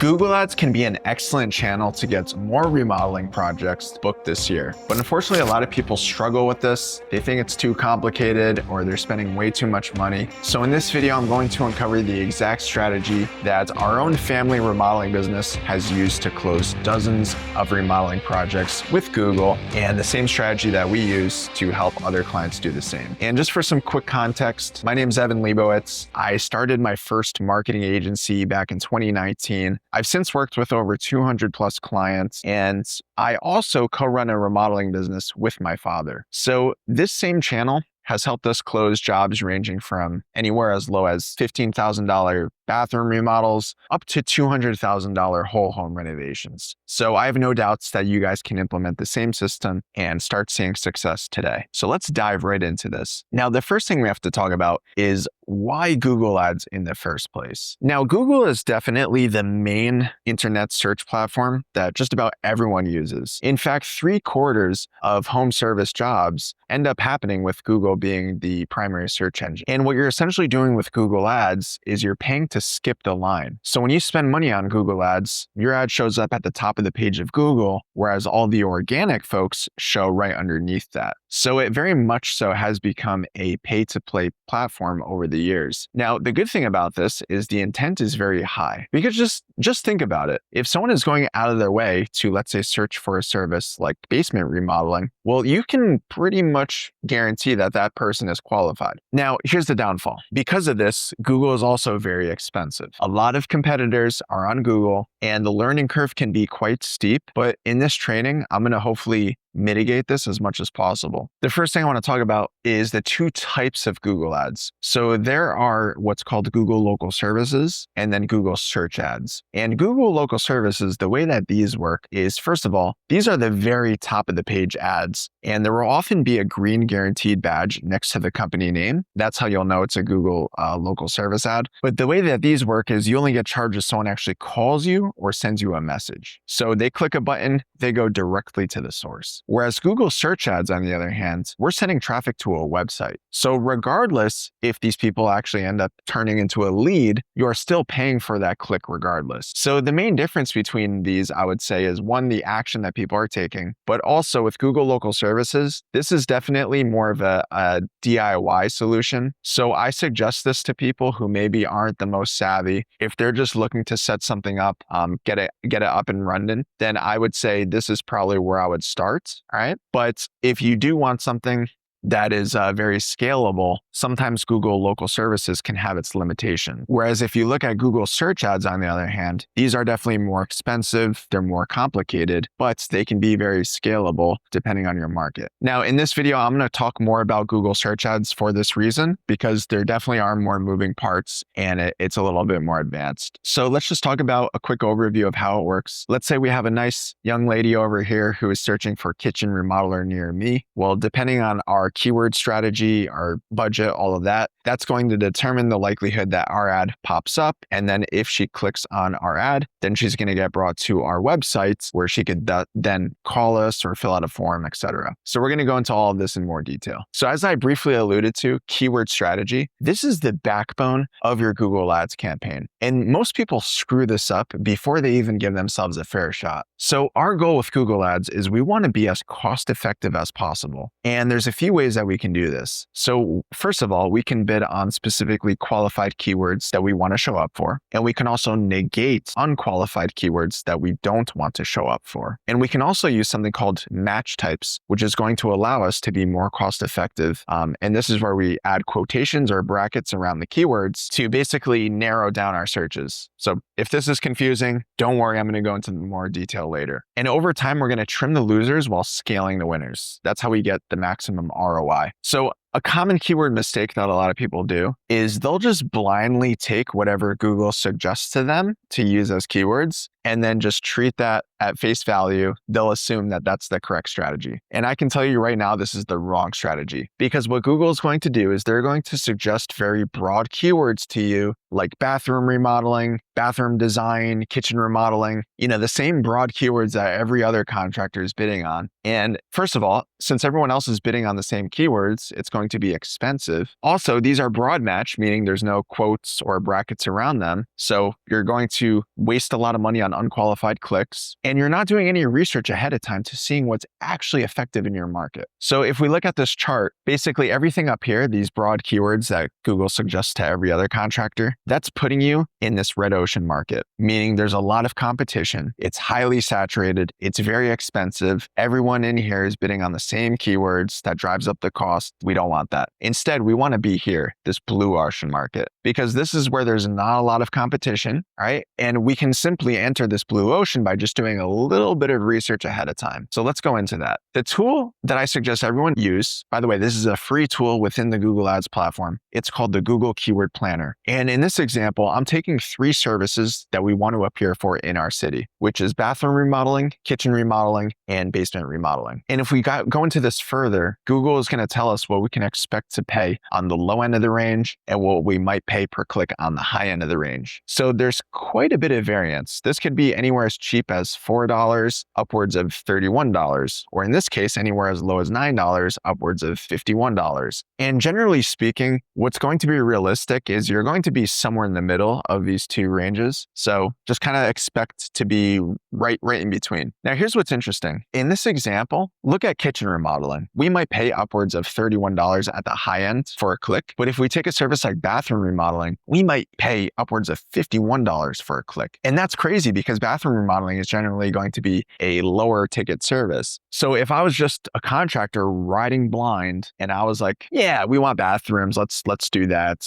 Google Ads can be an excellent channel to get more remodeling projects booked this year. But unfortunately, a lot of people struggle with this. They think it's too complicated or they're spending way too much money. So in this video, I'm going to uncover the exact strategy that our own family remodeling business has used to close dozens of remodeling projects with Google, and the same strategy that we use to help other clients do the same. And just for some quick context, my name is Evan Leibowitz. I started my first marketing agency back in 2019. I've since worked with over 200 plus clients, and I also co-run a remodeling business with my father. So this same channel has helped us close jobs ranging from anywhere as low as $15,000 bathroom remodels up to $200,000 whole home renovations. So I have no doubts that you guys can implement the same system and start seeing success today. So let's dive right into this. Now, the first thing we have to talk about is why Google Ads in the first place. Now, Google is definitely the main internet search platform that just about everyone uses. In fact, 3/4 of home service jobs end up happening with Google being the primary search engine. And what you're essentially doing with Google Ads is you're paying to skip the line. So when you spend money on Google Ads, your ad shows up at the top of the page of Google, whereas all the organic folks show right underneath that. So it very much so has become a pay-to-play platform over the years. Now, the good thing about this is the intent is very high, because just think about it. If someone is going out of their way to, let's say, search for a service like basement remodeling, well, you can pretty much guarantee that that person is qualified. Now, here's the downfall. Because of this, Google is also very expensive. A lot of competitors are on Google, and the learning curve can be quite steep, but in this training, I'm going to hopefully mitigate this as much as possible. The first thing I want to talk about is the two types of Google Ads. So there are what's called Google Local Services and then Google Search Ads. And Google Local Services, the way that these work is, first of all, these are the very top of the page ads, and there will often be a green guaranteed badge next to the company name. That's how you'll know it's a Google Local Service ad. But the way that these work is you only get charged if someone actually calls you or sends you a message. So they click a button, they go directly to the source. Whereas Google Search Ads, on the other hand, we're sending traffic to a website. So regardless if these people actually end up turning into a lead, you're still paying for that click regardless. So the main difference between these, I would say, is one, the action that people are taking, but also with Google Local Services, this is definitely more of a DIY solution. So I suggest this to people who maybe aren't the most savvy. If they're just looking to set something up, get it up and running, then I would say this is probably where I would start. All right. But if you do want something that is very scalable, sometimes Google Local Services can have its limitation. Whereas if you look at Google Search Ads, on the other hand, these are definitely more expensive, they're more complicated, but they can be very scalable depending on your market. Now, in this video, I'm going to talk more about Google Search Ads for this reason, because there definitely are more moving parts and it's a little bit more advanced. So let's just talk about a quick overview of how it works. Let's say we have a nice young lady over here who is searching for kitchen remodeler near me. Well, depending on our keyword strategy, our budget, all of that, that's going to determine the likelihood that our ad pops up. And then if she clicks on our ad, then she's going to get brought to our website where she could then call us or fill out a form, etc. So we're going to go into all of this in more detail. So as I briefly alluded to, keyword strategy, this is the backbone of your Google Ads campaign. And most people screw this up before they even give themselves a fair shot. So our goal with Google Ads is we want to be as cost effective as possible. And there's a few ways that we can do this. So first of all, we can bid on specifically qualified keywords that we want to show up for. And we can also negate unqualified keywords that we don't want to show up for. And we can also use something called match types, which is going to allow us to be more cost effective. And this is where we add quotations or brackets around the keywords to basically narrow down our searches. So if this is confusing, don't worry, I'm going to go into more detail later. And over time, we're going to trim the losers while scaling the winners. That's how we get the maximum ROI. So a common keyword mistake that a lot of people do is they'll just blindly take whatever Google suggests to them to use as keywords and then just treat that at face value. They'll assume that that's the correct strategy. And I can tell you right now, this is the wrong strategy, because what Google is going to do is they're going to suggest very broad keywords to you, like bathroom remodeling, bathroom design, kitchen remodeling, the same broad keywords that every other contractor is bidding on. And first of all, since everyone else is bidding on the same keywords, it's going going to be expensive. Also, these are broad match, meaning there's no quotes or brackets around them. So you're going to waste a lot of money on unqualified clicks, and you're not doing any research ahead of time to seeing what's actually effective in your market. So if we look at this chart, basically everything up here, these broad keywords that Google suggests to every other contractor, that's putting you in this red ocean market, meaning there's a lot of competition. It's highly saturated. It's very expensive. Everyone in here is bidding on the same keywords. That drives up the cost. We don't want that. Instead, we want to be here, this blue ocean market, because this is where there's not a lot of competition, right? And we can simply enter this blue ocean by just doing a little bit of research ahead of time. So let's go into that. The tool that I suggest everyone use, by the way, this is a free tool within the Google Ads platform. It's called the Google Keyword Planner. And in this example, I'm taking 3 services that we want to appear for in our city, which is bathroom remodeling, kitchen remodeling, and basement remodeling. And if we go into this further, Google is going to tell us what we can expect to pay on the low end of the range and what we might pay per click on the high end of the range. So there's quite a bit of variance. This could be anywhere as cheap as $4, upwards of $31, or in this case, anywhere as low as $9, upwards of $51. And generally speaking, what's going to be realistic is you're going to be somewhere in the middle of these 2 ranges. So just kind of expect to be right in between. Now, here's what's interesting. In this example, look at kitchen remodeling. We might pay upwards of $31 at the high end for a click, but if we take a service like bathroom remodeling, we might pay upwards of $51 for a click. And that's crazy because bathroom remodeling is generally going to be a lower ticket service. So if I was just a contractor riding blind and I was like, yeah, we want bathrooms, let's do that.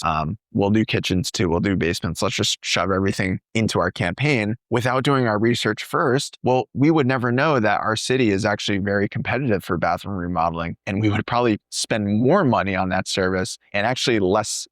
We'll do kitchens too. We'll do basements. Let's just shove everything into our campaign without doing our research first. Well, we would never know that our city is actually very competitive for bathroom remodeling. And we would probably spend more money on that service and actually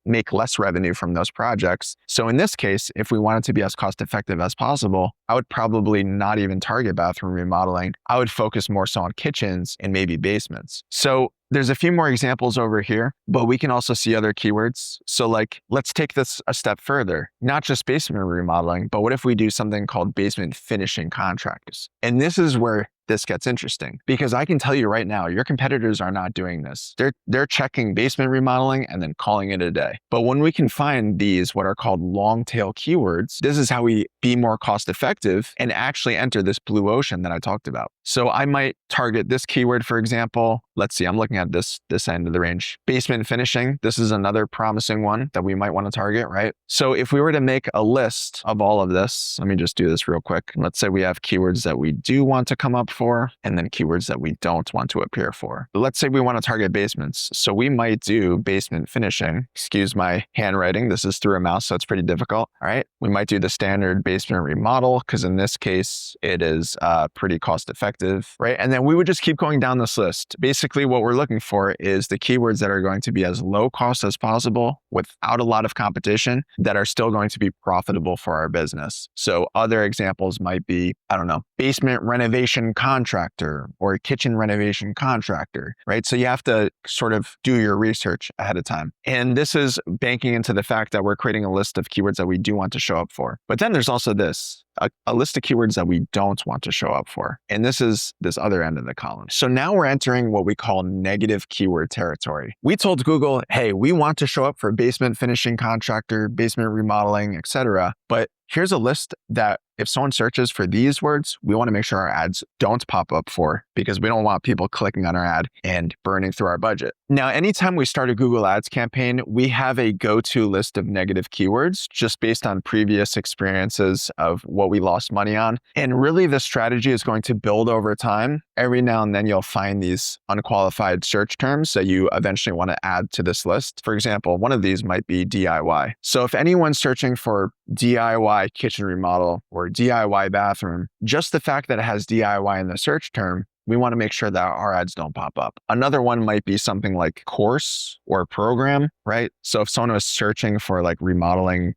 make less revenue from those projects. So in this case, if we wanted to be as cost effective as possible, I would probably not even target bathroom remodeling. I would focus more so on kitchens and maybe basements. So there's a few more examples over here, but we can also see other keywords. So let's take this a step further, not just basement remodeling, but what if we do something called basement finishing contractors? And this is where this gets interesting because I can tell you right now, your competitors are not doing this. They're checking basement remodeling and then calling it a day. But when we can find these, what are called long tail keywords, this is how we be more cost effective and actually enter this blue ocean that I talked about. So I might target this keyword, for example. Let's see, I'm looking at this end of the range. Basement finishing. This is another promising one that we might want to target, right? So if we were to make a list of all of this, let me just do this real quick. Let's say we have keywords that we do want to come up for, and then keywords that we don't want to appear for. Let's say we want to target basements. So we might do basement finishing. Excuse my handwriting. This is through a mouse, so it's pretty difficult. All right. We might do the standard basement remodel because in this case, it is pretty cost effective, right? And then we would just keep going down this list. Basically, what we're looking for is the keywords that are going to be as low cost as possible without a lot of competition that are still going to be profitable for our business. So other examples might be, I don't know, basement renovation contractor or kitchen renovation contractor, right? So you have to sort of do your research ahead of time. And this is banking into the fact that we're creating a list of keywords that we do want to show up for. But then there's also this, a list of keywords that we don't want to show up for. And this is this other end of the column. So now we're entering what we call negative keyword territory. We told Google, hey, we want to show up for basement finishing contractor, basement remodeling, etc. But here's a list that if someone searches for these words, we want to make sure our ads don't pop up for because we don't want people clicking on our ad and burning through our budget. Now, anytime we start a Google Ads campaign, we have a go-to list of negative keywords just based on previous experiences of what we lost money on. And really, the strategy is going to build over time. Every now and then, you'll find these unqualified search terms that you eventually want to add to this list. For example, one of these might be DIY. So if anyone's searching for DIY kitchen remodel or DIY bathroom, just the fact that it has DIY in the search term, we want to make sure that our ads don't pop up. Another one might be something like course or program, right? So if someone is searching for like remodeling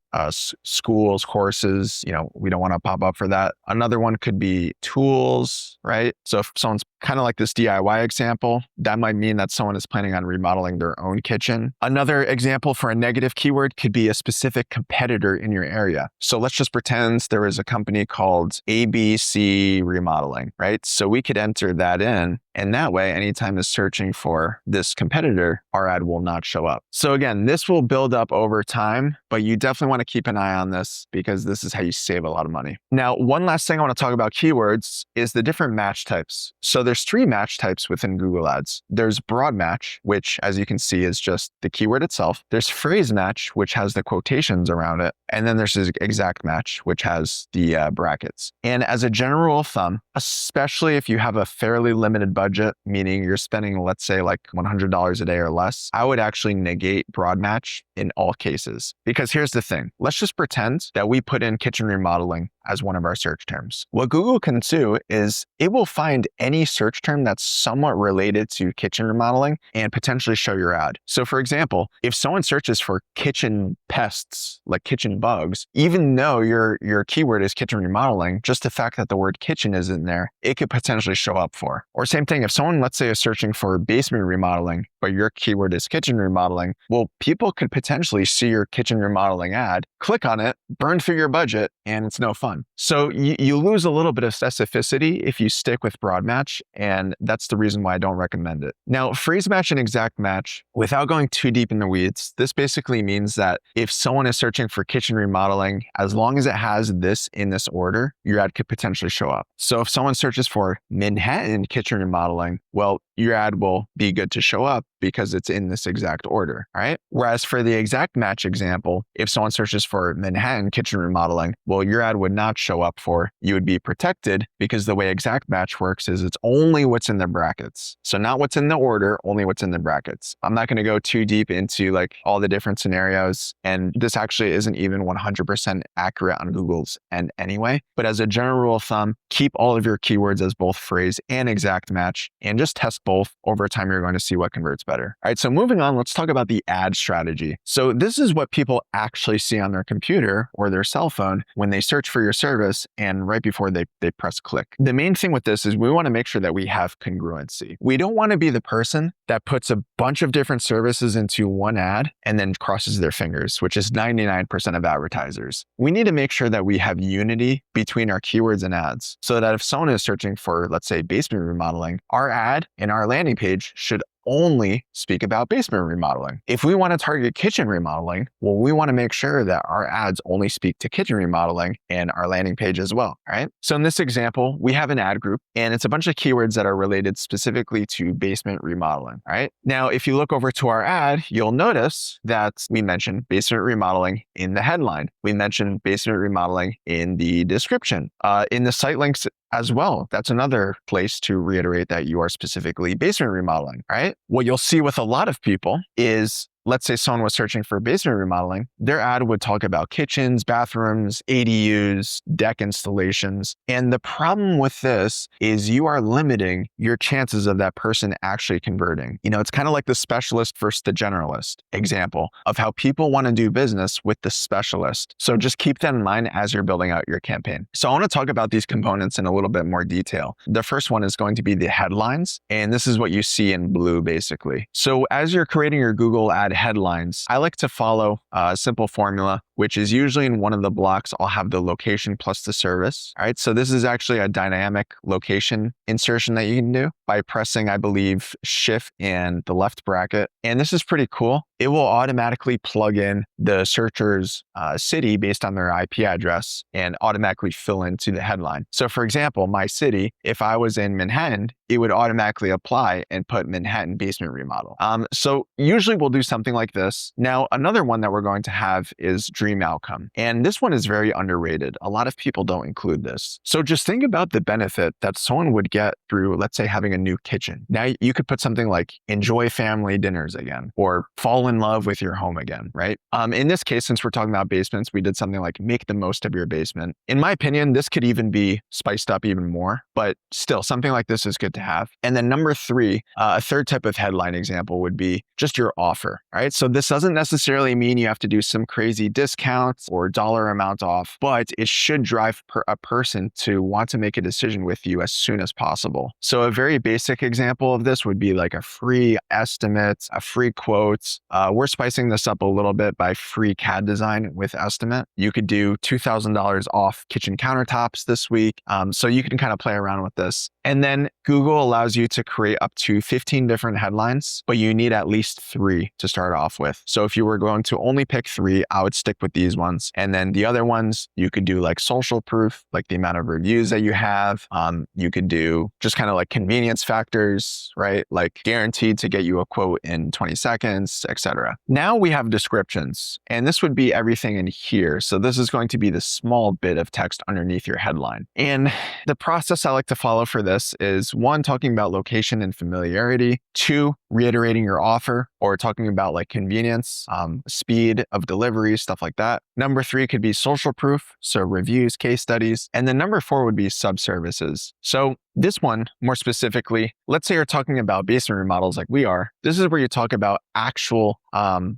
schools, courses, we don't want to pop up for that. Another one could be tools, right? So if someone's kind of like this DIY example, that might mean that someone is planning on remodeling their own kitchen. Another example for a negative keyword could be a specific competitor in your area. So let's just pretend there is a company called ABC Remodeling, right? So we could enter that in And that way, anytime it's searching for this competitor, our ad will not show up. So again, this will build up over time, but you definitely want to keep an eye on this because this is how you save a lot of money. Now, one last thing I want to talk about keywords is the different match types. So there's 3 match types within Google Ads. There's broad match, which as you can see is just the keyword itself. There's phrase match, which has the quotations around it. And then there's this exact match, which has the brackets. And as a general rule of thumb, especially if you have a fairly limited budget, meaning you're spending, let's say like $100 a day or less, I would actually negate broad match in all cases. Because here's the thing, let's just pretend that we put in kitchen remodeling as one of our search terms. What Google can do is it will find any search term that's somewhat related to kitchen remodeling and potentially show your ad. So for example, if someone searches for kitchen pests, like kitchen bugs, even though your keyword is kitchen remodeling, just the fact that the word kitchen is in there, it could potentially show up for. Or same thing, if someone, let's say, is searching for basement remodeling, but your keyword is kitchen remodeling, well, people could potentially see your kitchen remodeling ad, click on it, burn through your budget, and it's no fun. So you lose a little bit of specificity if you stick with broad match, and that's the reason why I don't recommend it. Now, phrase match and exact match, without going too deep in the weeds, this basically means that if someone is searching for kitchen remodeling, as long as it has this in this order, your ad could potentially show up. So if someone searches for Manhattan kitchen remodeling, well, your ad will be good to show up because it's in this exact order, right? Whereas for the exact match example, if someone searches for Manhattan kitchen remodeling, well, your ad would not show up for, you would be protected because the way exact match works is it's only what's in the brackets. So not what's in the order, only what's in the brackets. I'm not going to go too deep into like all the different scenarios. And this actually isn't even 100% accurate on Google's end anyway. But as a general rule of thumb, keep all of your keywords as both phrase and exact match and just test both. Over time, you're going to see what converts better. All right, so moving on, let's talk about the ad strategy. So this is what people actually see on their computer or their cell phone when they search for your service and right before they press click. The main thing with this is we want to make sure that we have congruency. We don't want to be the person that puts a bunch of different services into one ad and then crosses their fingers, which is 99% of advertisers. We need to make sure that we have unity between our keywords and ads so that if someone is searching for, let's say, basement remodeling, our ad and our landing page should only speak about basement remodeling. If we want to target kitchen remodeling, well, we want to make sure that our ads only speak to kitchen remodeling and our landing page as well, right? So in this example, we have an ad group and it's a bunch of keywords that are related specifically to basement remodeling, right? Now, if you look over to our ad, you'll notice that we mentioned basement remodeling in the headline. We mentioned basement remodeling in the description, in the site links as well. That's another place to reiterate that you are specifically basement remodeling, right? What you'll see with a lot of people is, let's say someone was searching for basement remodeling, their ad would talk about kitchens, bathrooms, ADUs, deck installations. And the problem with this is you are limiting your chances of that person actually converting. You know, it's kind of like the specialist versus the generalist example of how people want to do business with the specialist. So just keep that in mind as you're building out your campaign. So I want to talk about these components in a little bit more detail. The first one is going to be the headlines. And this is what you see in blue, basically. So as you're creating your Google ad headlines, I like to follow a simple formula, which is usually in one of the blocks, I'll have the location plus the service. All right. So this is actually a dynamic location insertion that you can do by pressing, I believe, Shift and the left bracket. And this is pretty cool. It will automatically plug in the searcher's city based on their IP address and automatically fill into the headline. So for example, my city, if I was in Manhattan, it would automatically apply and put Manhattan basement remodel. So usually we'll do something like this. Now, another one that we're going to have is dream outcome. And this one is very underrated. A lot of people don't include this. So just think about the benefit that someone would get through, let's say, having a new kitchen. Now you could put something like enjoy family dinners again, or fall in love with your home again, right? In this case, since we're talking about basements, we did something like make the most of your basement. In my opinion, this could even be spiced up even more, but still something like this is good to have. And then number three, a third type of headline example would be just your offer, right? So this doesn't necessarily mean you have to do some crazy discount discount or dollar amount off, but it should drive a person to want to make a decision with you as soon as possible. So a very basic example of this would be like a free estimate, a free quote. We're spicing this up a little bit by free CAD design with estimate. You could do $2,000 off kitchen countertops this week. So you can kind of play around with this. And then Google allows you to create up to 15 different headlines, but you need at least 3 to start off with. So if you were going to only pick 3, I would stick with these ones. And then the other ones, you could do like social proof, like the amount of reviews that you have. You could do just kind of like convenience factors, right? Like guaranteed to get you a quote in 20 seconds, etc. Now we have descriptions, and this would be everything in here. So this is going to be the small bit of text underneath your headline. And the process I like to follow for this is 1, talking about location and familiarity, 2, reiterating your offer or talking about like convenience, speed of delivery, stuff like that. Number 3 could be social proof, so reviews, case studies. And then number 4 would be sub-services. So this one, more specifically, let's say you're talking about basement remodels like we are. This is where you talk about actual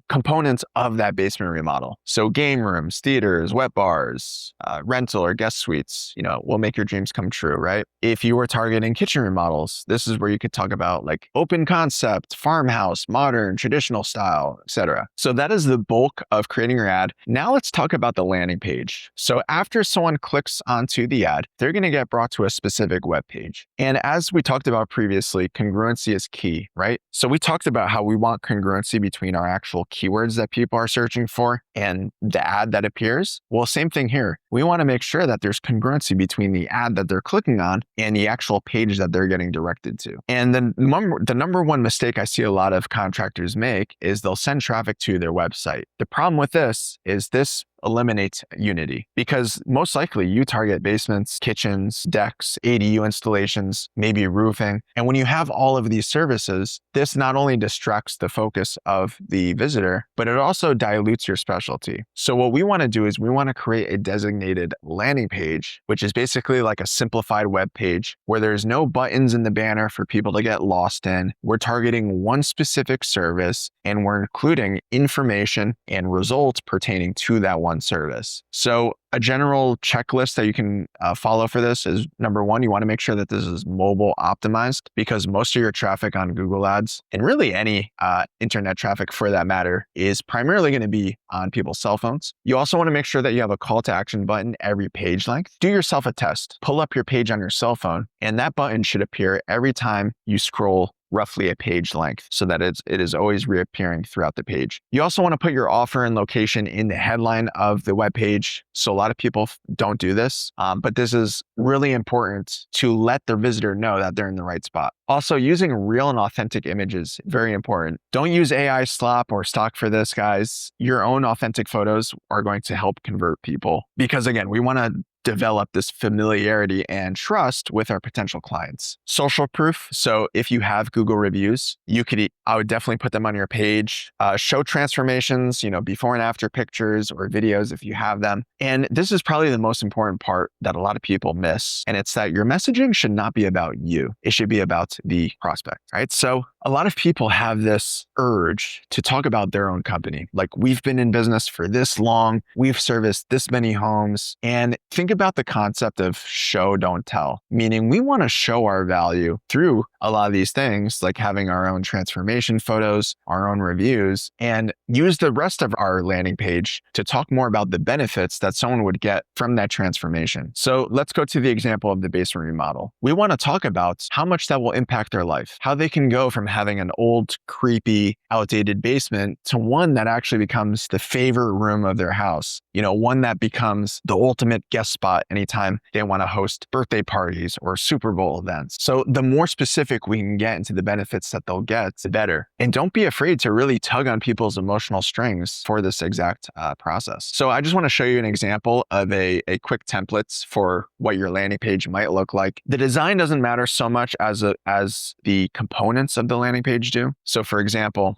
components of that basement remodel. So game rooms, theaters, wet bars, rental or guest suites, will make your dreams come true, right? If you were targeting kitchen remodels, this is where you could talk about like open concept, farmhouse, modern, traditional style, etc. So that is the bulk of creating your ad. Now let's talk about the landing page. So after someone clicks onto the ad, they're going to get brought to a specific web page. And as we talked about previously, congruency is key, right? So we talked about how we want congruency between our actual keywords that people are searching for and the ad that appears. Well, same thing here. We want to make sure that there's congruency between the ad that they're clicking on and the actual page that they're getting directed to. And then the number one mistake I see a lot of contractors make is they'll send traffic to their website. The problem with this is this eliminates unity, because most likely you target basements, kitchens, decks, ADU installations, maybe roofing. And when you have all of these services, this not only distracts the focus of the visitor, but it also dilutes your specialty. So what we want to do is we want to create a designated landing page, which is basically like a simplified web page where there's no buttons in the banner for people to get lost in. We're targeting one specific service and we're including information and results pertaining to that one service. So a general checklist that you can follow for this is, number 1, you want to make sure that this is mobile optimized, because most of your traffic on Google Ads, and really any internet traffic for that matter, is primarily going to be on people's cell phones. You also want to make sure that you have a call to action button every page length. Do yourself a test. Pull up your page on your cell phone, and that button should appear every time you scroll roughly a page length, so that it is always reappearing throughout the page. You also want to put your offer and location in the headline of the web page. So a lot of people don't do this, but this is really important to let the visitor know that they're in the right spot. Also, using real and authentic images, very important. Don't use AI slop or stock for this, guys. Your own authentic photos are going to help convert people, because again, we want to develop this familiarity and trust with our potential clients. Social proof. So if you have Google reviews, I would definitely put them on your page. Show transformations, before and after pictures or videos if you have them. And this is probably the most important part that a lot of people miss. And it's that your messaging should not be about you. It should be about the prospect, right? So a lot of people have this urge to talk about their own company. Like, we've been in business for this long, we've serviced this many homes. And think about the concept of show, don't tell, meaning we want to show our value through a lot of these things, like having our own transformation photos, our own reviews, and use the rest of our landing page to talk more about the benefits that someone would get from that transformation. So let's go to the example of the basement remodel. We want to talk about how much that will impact their life, how they can go from having an old, creepy, outdated basement to one that actually becomes the favorite room of their house. One that becomes the ultimate guest spot anytime they want to host birthday parties or Super Bowl events. So the more specific we can get into the benefits that they'll get, the better. And don't be afraid to really tug on people's emotional strings for this exact process. So I just want to show you an example of a quick template for what your landing page might look like. The design doesn't matter so much as the components of the landing page do. So for example,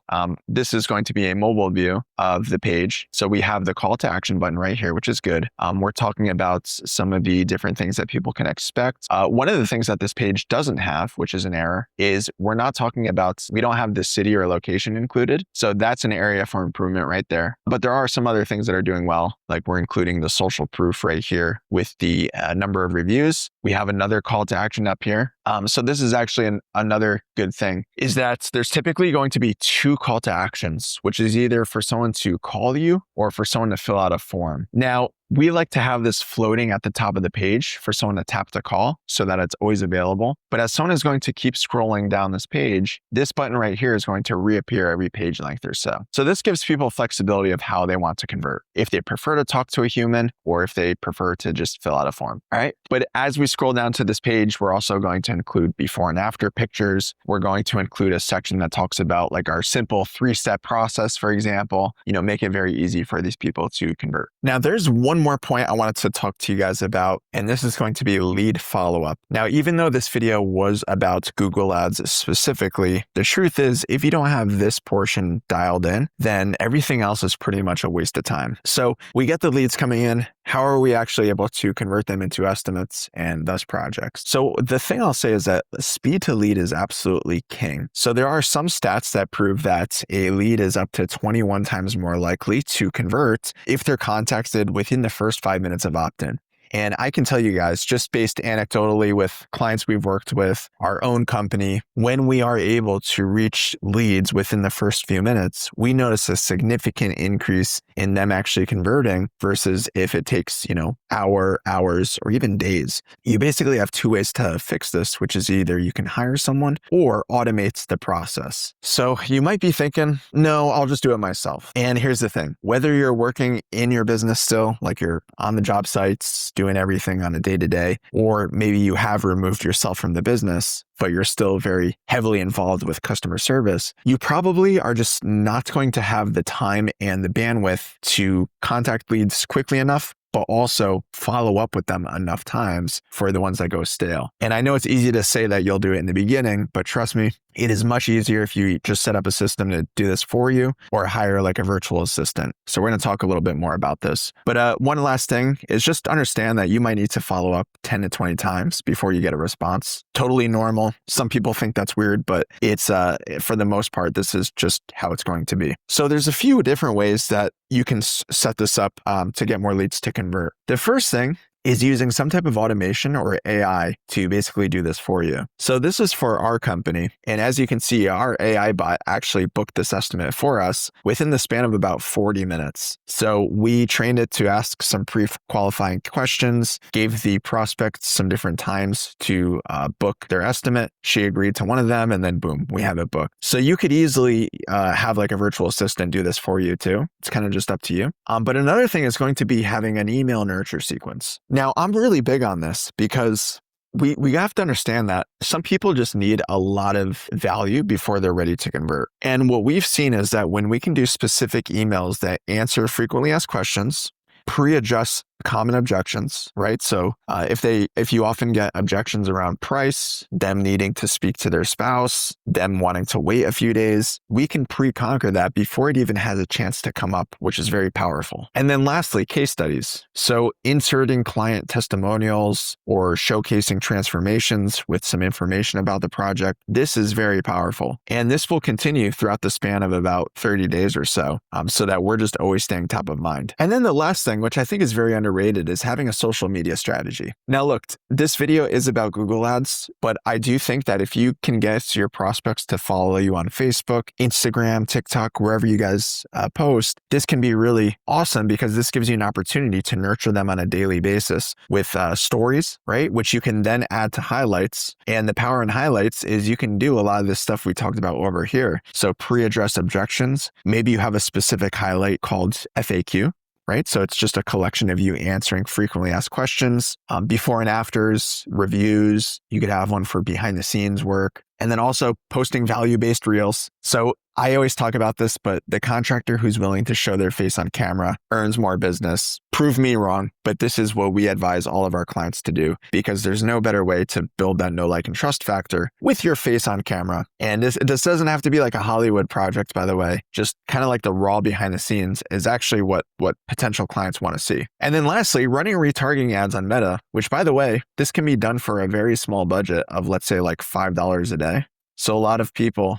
this is going to be a mobile view of the page. So we have the call to action button right here, which is good. We're talking about some of the different things that people can expect. One of the things that this page doesn't have, which is an error, is we don't have the city or location included. So that's an area for improvement right there. But there are some other things that are doing well, like we're including the social proof right here with the number of reviews. We have another call to action up here. So this is actually another good thing, is that there's typically going to be 2 call to actions, which is either for someone to call you or for someone to fill out a form. Now, we like to have this floating at the top of the page for someone to tap the call so that it's always available. But as someone is going to keep scrolling down this page, this button right here is going to reappear every page length or so. So this gives people flexibility of how they want to convert, if they prefer to talk to a human or if they prefer to just fill out a form. All right. But as we scroll down to this page, we're also going to include before and after pictures. We're going to include a section that talks about like our simple 3-step process, for example, make it very easy for these people to convert. Now, there's one more point I wanted to talk to you guys about, and this is going to be lead follow-up. Now, even though this video was about Google Ads specifically, the truth is if you don't have this portion dialed in, then everything else is pretty much a waste of time. So we get the leads coming in. How are we actually able to convert them into estimates and thus projects? So the thing I'll say is that speed to lead is absolutely king. So there are some stats that prove that a lead is up to 21 times more likely to convert if they're contacted within the first 5 minutes of opt-in. And I can tell you guys, just based anecdotally with clients we've worked with, our own company, when we are able to reach leads within the first few minutes, we notice a significant increase in them actually converting versus if it takes, hours, or even days. You basically have 2 ways to fix this, which is either you can hire someone or automate the process. So you might be thinking, no, I'll just do it myself. And here's the thing, whether you're working in your business still, like you're on the job sites, doing everything on a day-to-day, or maybe you have removed yourself from the business, but you're still very heavily involved with customer service, you probably are just not going to have the time and the bandwidth to contact leads quickly enough, but also follow up with them enough times for the ones that go stale. And I know it's easy to say that you'll do it in the beginning, but trust me, it is much easier if you just set up a system to do this for you or hire like a virtual assistant. So we're going to talk a little bit more about this. But one last thing is just understand that you might need to follow up 10 to 20 times before you get a response. Totally normal. Some people think that's weird, but it's for the most part, this is just how it's going to be. So there's a few different ways that you can set this up to get more leads to convert. The first thing is using some type of automation or AI to basically do this for you. So this is for our company. And as you can see, our AI bot actually booked this estimate for us within the span of about 40 minutes. So we trained it to ask some pre-qualifying questions, gave the prospect some different times to book their estimate. She agreed to one of them, and then boom, we have it booked. So you could easily have like a virtual assistant do this for you too. It's kind of just up to you. But another thing is going to be having an email nurture sequence. Now, I'm really big on this because we have to understand that some people just need a lot of value before they're ready to convert. And what we've seen is that when we can do specific emails that answer frequently asked questions, pre-adjust common objections, right? So if you often get objections around price, them needing to speak to their spouse, them wanting to wait a few days, we can pre-conquer that before it even has a chance to come up, which is very powerful. And then lastly, case studies. So inserting client testimonials or showcasing transformations with some information about the project. This is very powerful. And this will continue throughout the span of about 30 days or so that we're just always staying top of mind. And then the last thing, which I think is very underrated, is having a social media strategy. Now, look, this video is about Google Ads, but I do think that if you can get your prospects to follow you on Facebook, Instagram, TikTok, wherever you guys post, this can be really awesome because this gives you an opportunity to nurture them on a daily basis with stories, right? Which you can then add to highlights. And the power in highlights is you can do a lot of this stuff we talked about over here. So pre-address objections. Maybe you have a specific highlight called FAQ. Right? So it's just a collection of you answering frequently asked questions, before and afters, reviews. You could have one for behind the scenes work. And then also posting value-based reels. So I always talk about this, but the contractor who's willing to show their face on camera earns more business. Prove me wrong, but this is what we advise all of our clients to do, because there's no better way to build that know, like, and trust factor with your face on camera. And this doesn't have to be like a Hollywood project, by the way. Just kind of like the raw behind the scenes is actually what potential clients want to see. And then lastly, running retargeting ads on Meta, which, by the way, this can be done for a very small budget of, let's say, like $5 a day. So a lot of people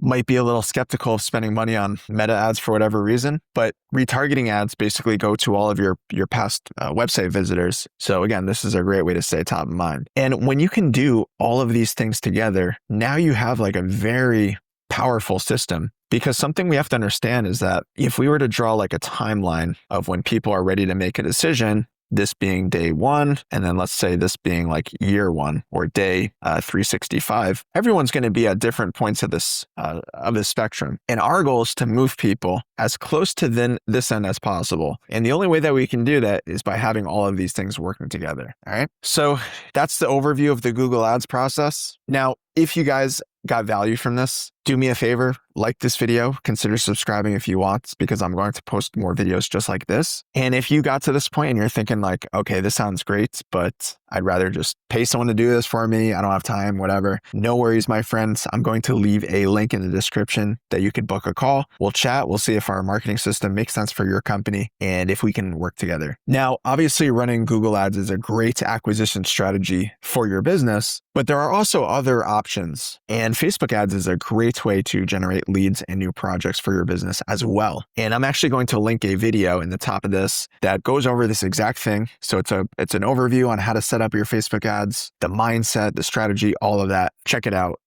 might be a little skeptical of spending money on Meta ads for whatever reason, but retargeting ads basically go to all of your past website visitors. So again, this is a great way to stay top of mind. And when you can do all of these things together, now you have like a very powerful system. Because something we have to understand is that if we were to draw like a timeline of when people are ready to make a decision, this being day 1, and then let's say this being like year 1 or day 365, everyone's going to be at different points of this spectrum. And our goal is to move people as close to this end as possible. And the only way that we can do that is by having all of these things working together. All right. So that's the overview of the Google Ads process. Now, if you guys got value from this, do me a favor, like this video, consider subscribing if you want, because I'm going to post more videos just like this. And if you got to this point and you're thinking like, okay, this sounds great, but I'd rather just pay someone to do this for me, I don't have time, whatever. No worries, my friends. I'm going to leave a link in the description that you could book a call. We'll chat. We'll see if our marketing system makes sense for your company and if we can work together. Now, obviously, running Google Ads is a great acquisition strategy for your business, but there are also other options. And Facebook ads is a great way to generate leads and new projects for your business as well. And I'm actually going to link a video in the top of this that goes over this exact thing. So it's an overview on how to set up your Facebook ads, the mindset, the strategy, all of that. Check it out.